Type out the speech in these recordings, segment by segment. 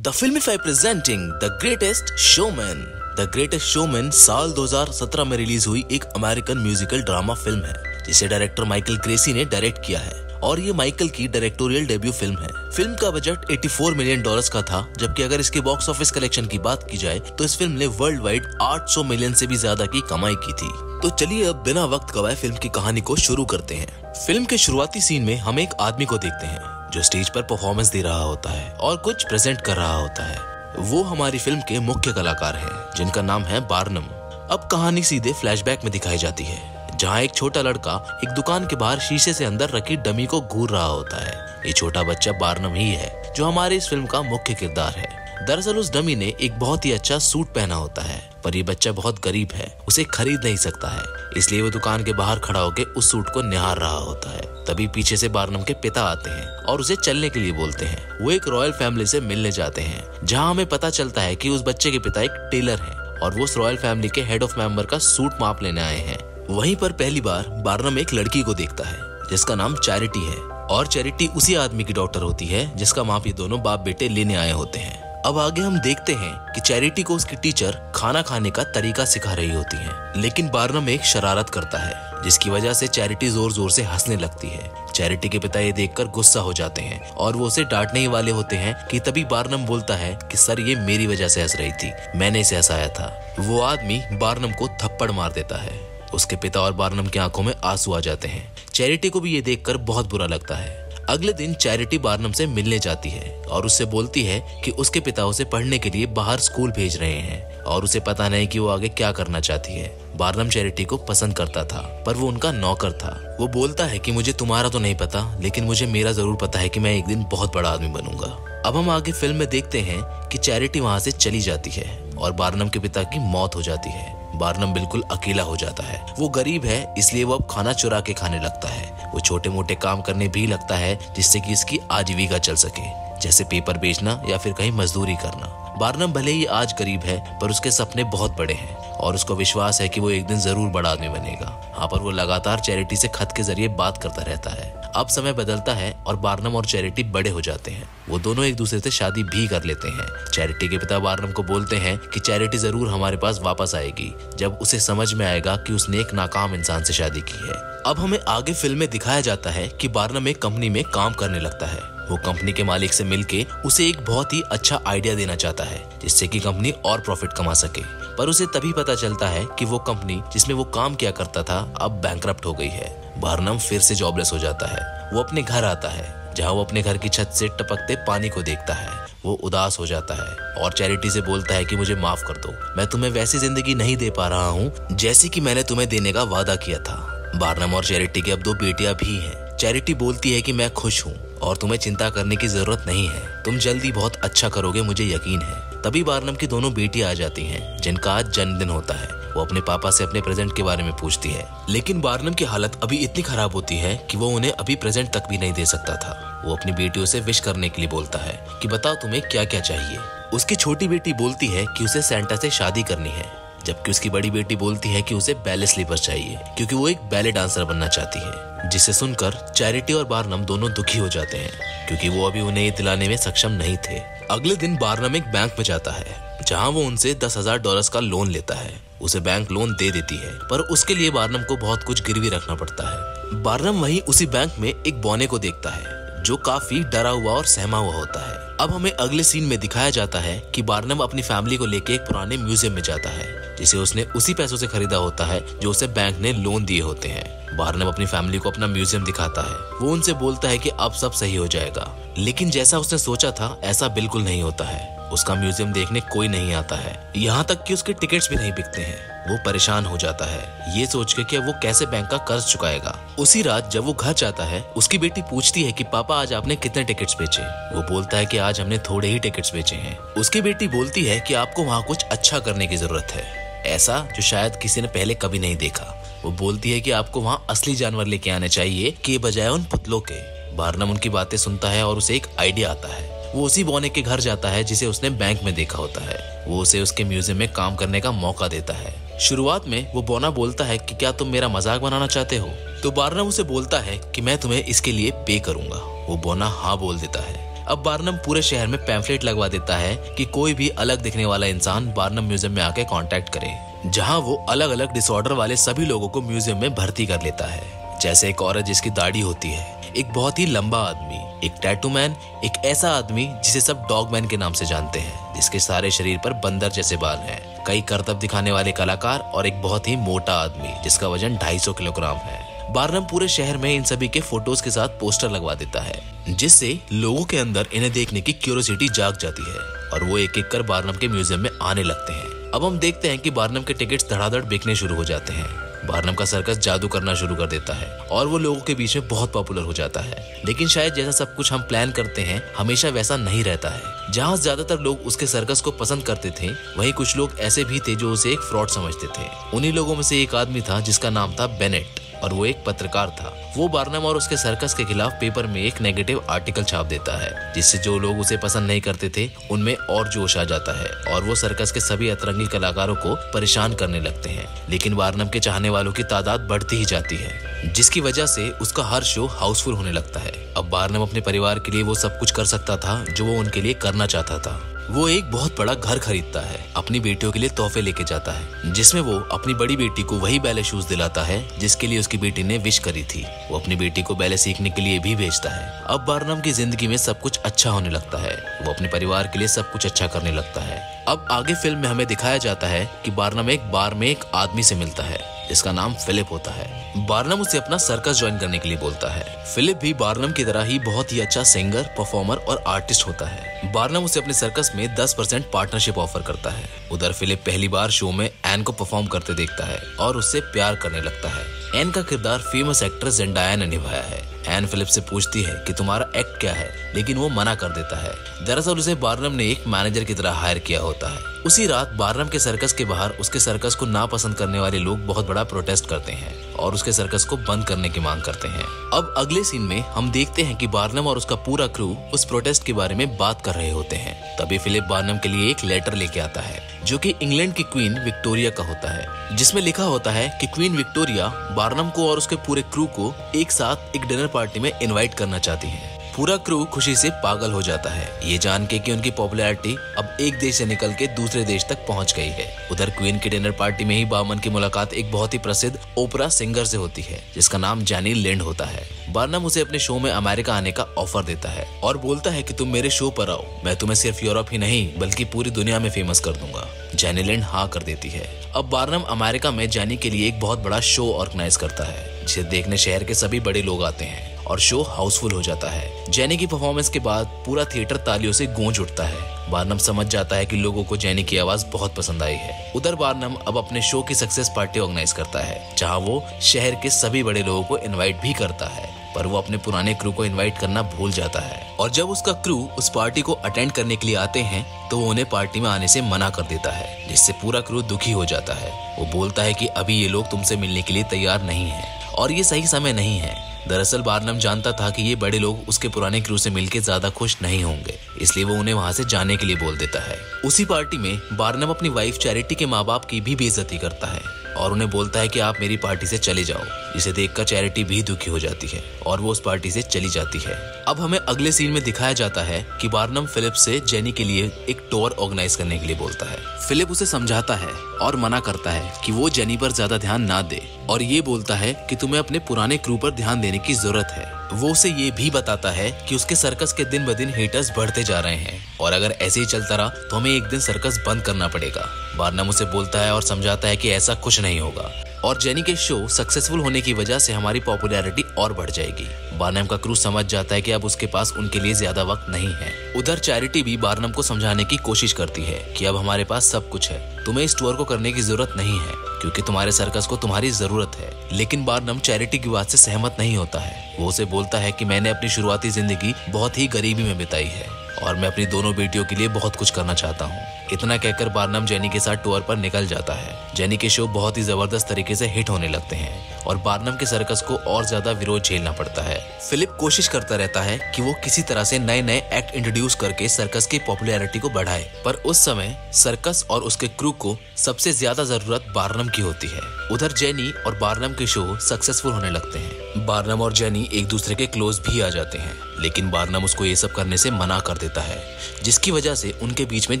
The Filmify presenting the greatest showman. The greatest showman साल 2017 में release हुई एक अमेरिकन म्यूजिकल ड्रामा फिल्म है जिसे डायरेक्टर माइकल ग्रेसी ने डायरेक्ट किया है और ये माइकल की डायरेक्टोरियल डेब्यू फिल्म है। फिल्म का बजट $84 मिलियन का था, जबकि अगर इसके बॉक्स ऑफिस कलेक्शन की बात की जाए तो इस फिल्म ने वर्ल्ड वाइड 800 मिलियन से भी ज्यादा की कमाई की थी। तो चलिए अब बिना वक्त गवाए फिल्म की कहानी को शुरू करते हैं। फिल्म के शुरुआती सीन में हम एक आदमी को देखते हैं जो स्टेज पर परफॉर्मेंस दे रहा होता है और कुछ प्रेजेंट कर रहा होता है। वो हमारी फिल्म के मुख्य कलाकार हैं जिनका नाम है बार्नम। अब कहानी सीधे फ्लैशबैक में दिखाई जाती है जहाँ एक छोटा लड़का एक दुकान के बाहर शीशे से अंदर रखी डमी को घूर रहा होता है। ये छोटा बच्चा बार्नम ही है जो हमारे इस फिल्म का मुख्य किरदार है। दरअसल उस डमी ने एक बहुत ही अच्छा सूट पहना होता है, पर ये बच्चा बहुत गरीब है, उसे खरीद नहीं सकता है, इसलिए वो दुकान के बाहर खड़ा होकर उस सूट को निहार रहा होता है। तभी पीछे से बार्नम के पिता आते हैं और उसे चलने के लिए बोलते हैं। वो एक रॉयल फैमिली से मिलने जाते हैं जहाँ हमें पता चलता है कि उस बच्चे के पिता एक टेलर हैं और वो उस रॉयल फैमिली के हेड ऑफ मेंबर का सूट माप लेने आए हैं। वहीं पर पहली बार बार्नम एक लड़की को देखता है जिसका नाम चैरिटी है और चैरिटी उसी आदमी की डॉक्टर होती है जिसका माप ये दोनों बाप बेटे लेने आए होते हैं। अब आगे हम देखते हैं कि चैरिटी को उसकी टीचर खाना खाने का तरीका सिखा रही होती है, लेकिन बार्नम एक शरारत करता है जिसकी वजह से चैरिटी जोर जोर से हंसने लगती है। चैरिटी के पिता ये देखकर गुस्सा हो जाते हैं और वो उसे डांटने ही वाले होते हैं कि तभी बार्नम बोलता है कि सर ये मेरी वजह से हंस रही थी, मैंने इसे हंसाया था। वो आदमी बार्नम को थप्पड़ मार देता है। उसके पिता और बार्नम की आंखों में आंसू आ जाते हैं। चैरिटी को भी ये देखकर बहुत बुरा लगता है। अगले दिन चैरिटी बार्नम से मिलने जाती है और उससे बोलती है कि उसके पिता उसे पढ़ने के लिए बाहर स्कूल भेज रहे हैं और उसे पता नहीं कि वो आगे क्या करना चाहती है। बार्नम चैरिटी को पसंद करता था पर वो उनका नौकर था। वो बोलता है कि मुझे तुम्हारा तो नहीं पता, लेकिन मुझे मेरा जरूर पता है कि मैं एक दिन बहुत बड़ा आदमी बनूंगा। अब हम आगे फिल्म में देखते हैं कि चैरिटी वहाँ से चली जाती है और बार्नम के पिता की मौत हो जाती है। बार्नम बिल्कुल अकेला हो जाता है। वो गरीब है इसलिए वो अब खाना चुरा के खाने लगता है। वो छोटे मोटे काम करने भी लगता है जिससे कि इसकी आजीविका चल सके, जैसे पेपर बेचना या फिर कहीं मजदूरी करना। बार्नम भले ही आज गरीब है पर उसके सपने बहुत बड़े हैं और उसको विश्वास है कि वो एक दिन जरूर बड़ा आदमी बनेगा। हाँ, पर वो लगातार चैरिटी से खत के जरिए बात करता रहता है। अब समय बदलता है और बार्नम और चैरिटी बड़े हो जाते हैं। वो दोनों एक दूसरे से शादी भी कर लेते हैं। चैरिटी के पिता बार्नम को बोलते हैं कि चैरिटी जरूर हमारे पास वापस आएगी जब उसे समझ में आएगा कि उसने एक नाकाम इंसान से शादी की है। अब हमें आगे फिल्म में दिखाया जाता है कि बार्नम एक कंपनी में काम करने लगता है। वो कंपनी के मालिक से मिलके उसे एक बहुत ही अच्छा आइडिया देना चाहता है जिससे कि कंपनी और प्रॉफिट कमा सके, पर उसे तभी पता चलता है कि वो कंपनी जिसमें वो काम किया करता था अब बैंकरप्ट हो गई है। बार्नम फिर से जॉबलेस हो जाता है। वो अपने घर आता है जहाँ वो अपने घर की छत से टपकते पानी को देखता है। वो उदास हो जाता है और चैरिटी से बोलता है कि मुझे माफ कर दो, मैं तुम्हें वैसी जिंदगी नहीं दे पा रहा हूँ जैसी कि मैंने तुम्हें देने का वादा किया था। बार्नम और चैरिटी के अब 2 बेटियां भी हैं। चैरिटी बोलती है कि मैं खुश हूँ और तुम्हें चिंता करने की जरूरत नहीं है, तुम जल्दी बहुत अच्छा करोगे, मुझे यकीन है। तभी बार्नम की दोनों बेटियां आ जाती हैं जिनका आज जन्मदिन होता है। वो अपने पापा से अपने प्रेजेंट के बारे में पूछती है, लेकिन बार्नम की हालत अभी इतनी खराब होती है कि वो उन्हें अभी प्रेजेंट तक भी नहीं दे सकता था। वो अपनी बेटियों से विश करने के लिए बोलता है कि बताओ तुम्हें क्या क्या चाहिए। उसकी छोटी बेटी बोलती है कि उसे सेंटा से शादी करनी है, जबकि उसकी बड़ी बेटी बोलती है कि उसे बैले स्लीपर्स चाहिए क्योंकि वो एक बैले डांसर बनना चाहती है। जिसे सुनकर चैरिटी और बार्नम दोनों दुखी हो जाते हैं क्योंकि वो अभी उन्हें ये दिलाने में सक्षम नहीं थे। अगले दिन बार्नम एक बैंक में जाता है जहां वो उनसे $10,000 का लोन लेता है। उसे बैंक लोन दे देती है पर उसके लिए बार्नम को बहुत कुछ गिरवी रखना पड़ता है। बार्नम वहीं उसी बैंक में एक बौने को देखता है जो काफी डरा हुआ और सहमा हुआ होता है। अब हमें अगले सीन में दिखाया जाता है कि बार्नम अपनी फैमिली को लेके एक पुराने म्यूजियम में जाता है जिसे उसने उसी पैसों से खरीदा होता है जो उसे बैंक ने लोन दिए होते हैं। बार्नम अपनी फैमिली को अपना म्यूजियम दिखाता है। वो उनसे बोलता है कि अब सब सही हो जाएगा, लेकिन जैसा उसने सोचा था ऐसा बिल्कुल नहीं होता है। उसका म्यूजियम देखने कोई नहीं आता है, यहाँ तक कि उसके टिकट्स भी नहीं बिकते हैं। वो परेशान हो जाता है ये सोच के कि वो कैसे बैंक का कर्ज चुकाएगा। उसी रात जब वो घर जाता है उसकी बेटी पूछती है कि पापा आज आपने कितने टिकट्स बेचे। वो बोलता है कि आज हमने थोड़े ही टिकट्स बेचे हैं। उसकी बेटी बोलती है कि आपको वहाँ कुछ अच्छा करने की जरूरत है, ऐसा जो शायद किसी ने पहले कभी नहीं देखा। वो बोलती है कि आपको वहाँ असली जानवर लेके आने चाहिए के बजाय उन पुतलों के। बार्नम उनकी बातें सुनता है और उसे एक आइडिया आता है। वो उसी बौने के घर जाता है जिसे उसने बैंक में देखा होता है। वो उसे उसके म्यूजियम में काम करने का मौका देता है। शुरुआत में वो बौना बोलता है कि क्या तुम मेरा मजाक बनाना चाहते हो, तो बार्नम उसे बोलता है कि मैं तुम्हें इसके लिए पे करूंगा। वो बौना हाँ बोल देता है। अब बार्नम पूरे शहर में पैम्फलेट लगवा देता है कि कोई भी अलग दिखने वाला इंसान बार्नम म्यूजियम में आके कांटेक्ट करे, जहां वो अलग अलग डिसऑर्डर वाले सभी लोगों को म्यूजियम में भर्ती कर लेता है। जैसे एक औरत जिसकी दाढ़ी होती है, एक बहुत ही लंबा आदमी, एक टैटू मैन, एक ऐसा आदमी जिसे सब डॉग मैन के नाम से जानते हैं, जिसके सारे शरीर पर बंदर जैसे बाल हैं, कई करतब दिखाने वाले कलाकार और एक बहुत ही मोटा आदमी जिसका वजन 250 किलोग्राम है। बार्नम पूरे शहर में इन सभी के फोटोज के साथ पोस्टर लगवा देता है, जिससे लोगों के अंदर इन्हें देखने की क्यूरियोसिटी जाग जाती है और वो एक एक कर बार्नम के म्यूजियम में आने लगते हैं। अब हम देखते हैं कि बार्नम के टिकट्स धड़ाधड़ बिकने शुरू हो जाते हैं। बार्नम का सर्कस जादू करना शुरू कर देता है और वो लोगों के बीच में बहुत पॉपुलर हो जाता है। लेकिन शायद जैसा सब कुछ हम प्लान करते हैं हमेशा वैसा नहीं रहता है। जहाँ ज्यादातर लोग उसके सर्कस को पसंद करते थे, वहीं कुछ लोग ऐसे भी थे जो उसे एक फ्रॉड समझते थे। उन्हीं लोगों में से एक आदमी था जिसका नाम था बेनेट और वो एक पत्रकार था। वो बार्नम और उसके सर्कस के खिलाफ पेपर में एक नेगेटिव आर्टिकल छाप देता है, जिससे जो लोग उसे पसंद नहीं करते थे उनमें और जोश आ जाता है और वो सर्कस के सभी अतरंगी कलाकारों को परेशान करने लगते हैं। लेकिन बार्नम के चाहने वालों की तादाद बढ़ती ही जाती है, जिसकी वजह से उसका हर शो हाउसफुल होने लगता है। अब बार्नम अपने परिवार के लिए वो सब कुछ कर सकता था जो वो उनके लिए करना चाहता था। वो एक बहुत बड़ा घर खरीदता है, अपनी बेटियों के लिए तोहफे लेके जाता है, जिसमें वो अपनी बड़ी बेटी को वही बैले शूज दिलाता है जिसके लिए उसकी बेटी ने विश करी थी। वो अपनी बेटी को बैले सीखने के लिए भी भेजता है। अब बार्नम की जिंदगी में सब कुछ अच्छा होने लगता है। वो अपने परिवार के लिए सब कुछ अच्छा करने लगता है। अब आगे फिल्म में हमें दिखाया जाता है कि बार्नम एक बार में एक आदमी से मिलता है जिसका नाम फिलिप होता है। बार्नम उसे अपना सर्कस ज्वाइन करने के लिए बोलता है। फिलिप भी बार्नम की तरह ही बहुत ही अच्छा सिंगर, परफॉर्मर और आर्टिस्ट होता है। बार्नम उसे अपने सर्कस में 10% पार्टनरशिप ऑफर करता है। उधर फिलिप पहली बार शो में एन को परफॉर्म करते देखता है और उससे प्यार करने लगता है। एन का किरदार फेमस एक्ट्रेस जेंडाया ने निभाया है। एन फिलिप से पूछती है कि तुम्हारा एक्ट क्या है, लेकिन वो मना कर देता है। दरअसल उसे बार्नम ने एक मैनेजर की तरह हायर किया होता है। उसी रात बार्नम के सर्कस के बाहर उसके सर्कस को नापसंद करने वाले लोग बहुत बड़ा प्रोटेस्ट करते हैं और उसके सर्कस को बंद करने की मांग करते हैं। अब अगले सीन में हम देखते हैं कि बार्नम और उसका पूरा क्रू उस प्रोटेस्ट के बारे में बात कर रहे होते हैं। तभी फिलिप बार्नम के लिए एक लेटर लेके आता है जो कि इंग्लैंड की क्वीन विक्टोरिया का होता है, जिसमें लिखा होता है कि क्वीन विक्टोरिया बार्नम को और उसके पूरे क्रू को एक साथ एक डिनर पार्टी में इनवाइट करना चाहती है। पूरा क्रू खुशी से पागल हो जाता है ये जान के कि उनकी पॉपुलैरिटी अब एक देश से निकल के दूसरे देश तक पहुंच गई है। उधर क्वीन की डिनर पार्टी में ही बार्नम की मुलाकात एक बहुत ही प्रसिद्ध ओपरा सिंगर से होती है जिसका नाम जैनी लिंड होता है। बार्नम उसे अपने शो में अमेरिका आने का ऑफर देता है और बोलता है कि तुम मेरे शो पर आओ, मैं तुम्हें सिर्फ यूरोप ही नहीं बल्कि पूरी दुनिया में फेमस कर दूंगा। जैनी लिंड हाँ कर देती है। अब बार्नम अमेरिका में जैनी के लिए एक बहुत बड़ा शो ऑर्गेनाइज करता है, जिसे देखने शहर के सभी बड़े लोग आते हैं और शो हाउसफुल हो जाता है। जैनी की परफॉर्मेंस के बाद पूरा थिएटर तालियों से गूंज उठता है। बार्नम समझ जाता है कि लोगों को जैनी की आवाज बहुत पसंद आई है। उधर बार्नम अब अपने शो की सक्सेस पार्टी ऑर्गेनाइज करता है, जहां वो शहर के सभी बड़े लोगों को इनवाइट भी करता है, पर वो अपने पुराने क्रू को इनवाइट करना भूल जाता है। और जब उसका क्रू उस पार्टी को अटेंड करने के लिए आते हैं तो वो उन्हें पार्टी में आने से मना कर देता है, जिससे पूरा क्रू दुखी हो जाता है। वो बोलता है कि अभी ये लोग तुमसे मिलने के लिए तैयार नहीं है और ये सही समय नहीं है। दरअसल बार्नम जानता था कि ये बड़े लोग उसके पुराने क्रू से मिलकर ज्यादा खुश नहीं होंगे, इसलिए वो उन्हें वहां से जाने के लिए बोल देता है। उसी पार्टी में बार्नम अपनी वाइफ चैरिटी के माँ बाप की भी बेइज्जती करता है और उन्हें बोलता है कि आप मेरी पार्टी से चले जाओ, जिसे देखकर चैरिटी भी दुखी हो जाती है और वो उस पार्टी से चली जाती है। अब हमें अगले सीन में दिखाया जाता है कि बार्नम फिलिप से जेनी के लिए एक टूर ऑर्गेनाइज करने के लिए बोलता है। फिलिप उसे समझाता है और मना करता है कि वो जेनी पर ज्यादा ध्यान ना दे और ये बोलता है कि तुम्हें अपने पुराने क्रू पर ध्यान देने की जरूरत है। वो उसे ये भी बताता है कि उसके सर्कस के दिन ब दिन हेटर्स बढ़ते जा रहे हैं और अगर ऐसे ही चलता रहा तो हमें एक दिन सर्कस बंद करना पड़ेगा। बार्नम उसे बोलता है और समझाता है कि ऐसा कुछ नहीं होगा और जेनी के शो सक्सेसफुल होने की वजह से हमारी पॉपुलैरिटी और बढ़ जाएगी। बार्नम का क्रू समझ जाता है कि अब उसके पास उनके लिए ज्यादा वक्त नहीं है। उधर चैरिटी भी बार्नम को समझाने की कोशिश करती है कि अब हमारे पास सब कुछ है, तुम्हें इस टूर को करने की जरूरत नहीं है क्योंकि तुम्हारे सर्कस को तुम्हारी जरूरत है। लेकिन बार्नम चैरिटी की बात से सहमत नहीं होता है। वो उसे बोलता है कि मैंने अपनी शुरुआती जिंदगी बहुत ही गरीबी में बिताई है और मैं अपनी दोनों बेटियों के लिए बहुत कुछ करना चाहता हूँ। इतना कहकर बार्नम जेनी के साथ टूर पर निकल जाता है। जेनी के शो बहुत ही जबरदस्त तरीके से हिट होने लगते हैं और बार्नम के सर्कस को और ज्यादा विरोध झेलना पड़ता है। फिलिप कोशिश करता रहता है कि वो किसी तरह से नए नए एक्ट इंट्रोड्यूस करके सर्कस की पॉपुलैरिटी को बढ़ाए, पर उस समय सर्कस और उसके क्रू को सबसे ज्यादा जरूरत बार्नम की होती है। उधर जेनी और बार्नम के शो सक्सेसफुल होने लगते हैं। बार्नम और जेनी एक दूसरे के क्लोज भी आ जाते हैं, लेकिन बार्नम उसको ये सब करने से मना कर देता है, जिसकी वजह से उनके बीच में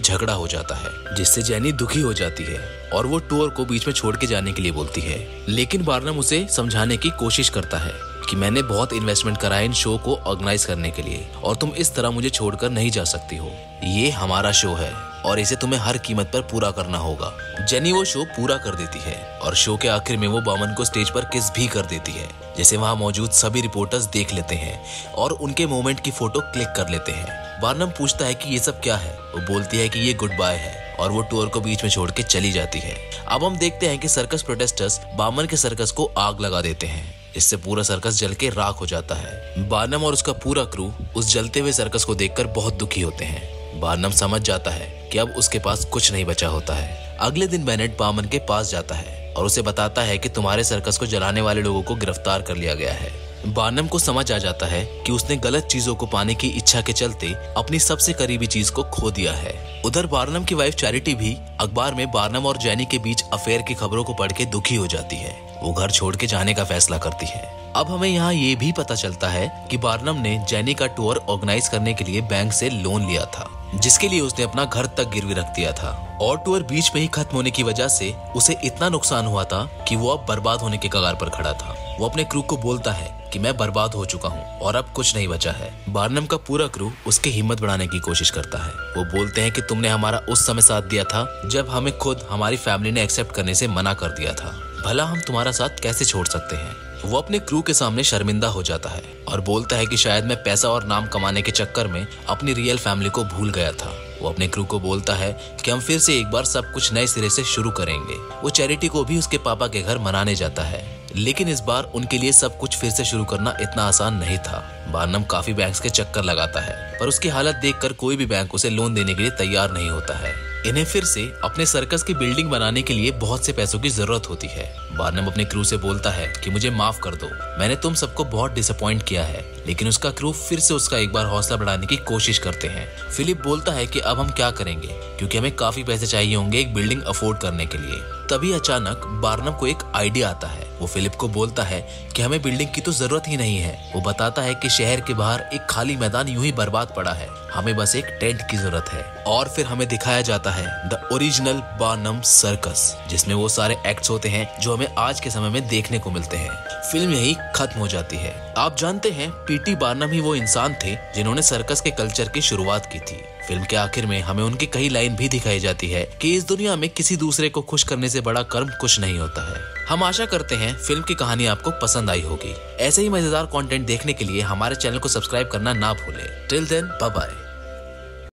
झगड़ा हो जाता है, जिससे जेनी दुखी हो जाती है और वो टूर को बीच में छोड़ के जाने के लिए बोलती है। लेकिन बार्नम उसे समझाने की कोशिश करता है कि मैंने बहुत इन्वेस्टमेंट करा है इन शो को ऑर्गेनाइज करने के लिए और तुम इस तरह मुझे छोड़कर नहीं जा सकती हो। ये हमारा शो है और इसे तुम्हें हर कीमत पर पूरा करना होगा। जेनी वो शो पूरा कर देती है और शो के आखिर में वो बार्नम को स्टेज पर किस भी कर देती है, जिसे वहाँ मौजूद सभी रिपोर्टर्स देख लेते हैं और उनके मोमेंट की फोटो क्लिक कर लेते हैं। बार्नम पूछता है कि ये सब क्या है। वो बोलती है कि ये गुड बाय है और वो टूर को बीच में छोड़ के चली जाती है। अब हम देखते हैं कि सर्कस प्रोटेस्टर्स बार्नम के सर्कस को आग लगा देते हैं, इससे पूरा सर्कस जल के राख हो जाता है। बार्नम और उसका पूरा क्रू उस जलते हुए सर्कस को देखकर बहुत दुखी होते हैं। बार्नम समझ जाता है कि अब उसके पास कुछ नहीं बचा होता है। अगले दिन बेनेट बार्नम के पास जाता है और उसे बताता है कि तुम्हारे सर्कस को जलाने वाले लोगों को गिरफ्तार कर लिया गया है। बार्नम को समझ आ जाता है कि उसने गलत चीजों को पाने की इच्छा के चलते अपनी सबसे करीबी चीज को खो दिया है। उधर बार्नम की वाइफ चैरिटी भी अखबार में बार्नम और जेनी के बीच अफेयर की खबरों को पढ़ के दुखी हो जाती है। वो घर छोड़ के जाने का फैसला करती है। अब हमें यहाँ ये भी पता चलता है कि बार्नम ने जेनी का टूर ऑर्गेनाइज करने के लिए बैंक से लोन लिया था, जिसके लिए उसने अपना घर तक गिरवी रख दिया था और टूर बीच में ही खत्म होने की वजह से उसे इतना नुकसान हुआ था कि वो अब बर्बाद होने के कगार पर खड़ा था। वो अपने क्रू को बोलता है कि मैं बर्बाद हो चुका हूँ और अब कुछ नहीं बचा है। बार्नम का पूरा क्रू उसकी हिम्मत बढ़ाने की कोशिश करता है। वो बोलते हैं कि तुमने हमारा उस समय साथ दिया था जब हमें खुद हमारी फैमिली ने एक्सेप्ट करने से मना कर दिया था, भला हम तुम्हारा साथ कैसे छोड़ सकते हैं। वो अपने क्रू के सामने शर्मिंदा हो जाता है और बोलता है कि शायद मैं पैसा और नाम कमाने के चक्कर में अपनी रियल फैमिली को भूल गया था। वो अपने क्रू को बोलता है कि हम फिर से एक बार सब कुछ नए सिरे से शुरू करेंगे। वो चैरिटी को भी उसके पापा के घर मनाने जाता है, लेकिन इस बार उनके लिए सब कुछ फिर से शुरू करना इतना आसान नहीं था। बार्नम काफी बैंक्स के चक्कर लगाता है, पर उसकी हालत देखकर कोई भी बैंक उसे लोन देने के लिए तैयार नहीं होता है। इन्हें फिर से अपने सर्कस की बिल्डिंग बनाने के लिए बहुत से पैसों की जरूरत होती है। बार्नम अपने क्रू से बोलता है कि मुझे माफ कर दो, मैंने तुम सबको बहुत डिसअपॉइंट किया है। लेकिन उसका क्रू फिर से उसका एक बार हौसला बढ़ाने की कोशिश करते हैं। फिलिप बोलता है कि अब हम क्या करेंगे, क्योंकि हमें काफी पैसे चाहिए होंगे एक बिल्डिंग अफोर्ड करने के लिए। तभी अचानक बार्नम को एक आइडिया आता है। वो फिलिप को बोलता है कि हमें बिल्डिंग की तो जरूरत ही नहीं है। वो बताता है कि शहर के बाहर एक खाली मैदान यूं ही बर्बाद पड़ा है, हमें बस एक टेंट की जरूरत है। और फिर हमें दिखाया जाता है द ओरिजिनल बार्नम सर्कस, जिसमें वो सारे एक्ट्स होते हैं जो हमें आज के समय में देखने को मिलते हैं। फिल्म यही खत्म हो जाती है। आप जानते हैं पीटी बार्नम ही वो इंसान थे जिन्होंने सर्कस के कल्चर की शुरुआत की थी। फिल्म के आखिर में हमें उनकी कई लाइन भी दिखाई जाती है कि इस दुनिया में किसी दूसरे को खुश करने से बड़ा कर्म कुछ नहीं होता है। हम आशा करते हैं फिल्म की कहानी आपको पसंद आई होगी। ऐसे ही मजेदार कंटेंट देखने के लिए हमारे चैनल को सब्सक्राइब करना ना भूलें। Till then bye bye.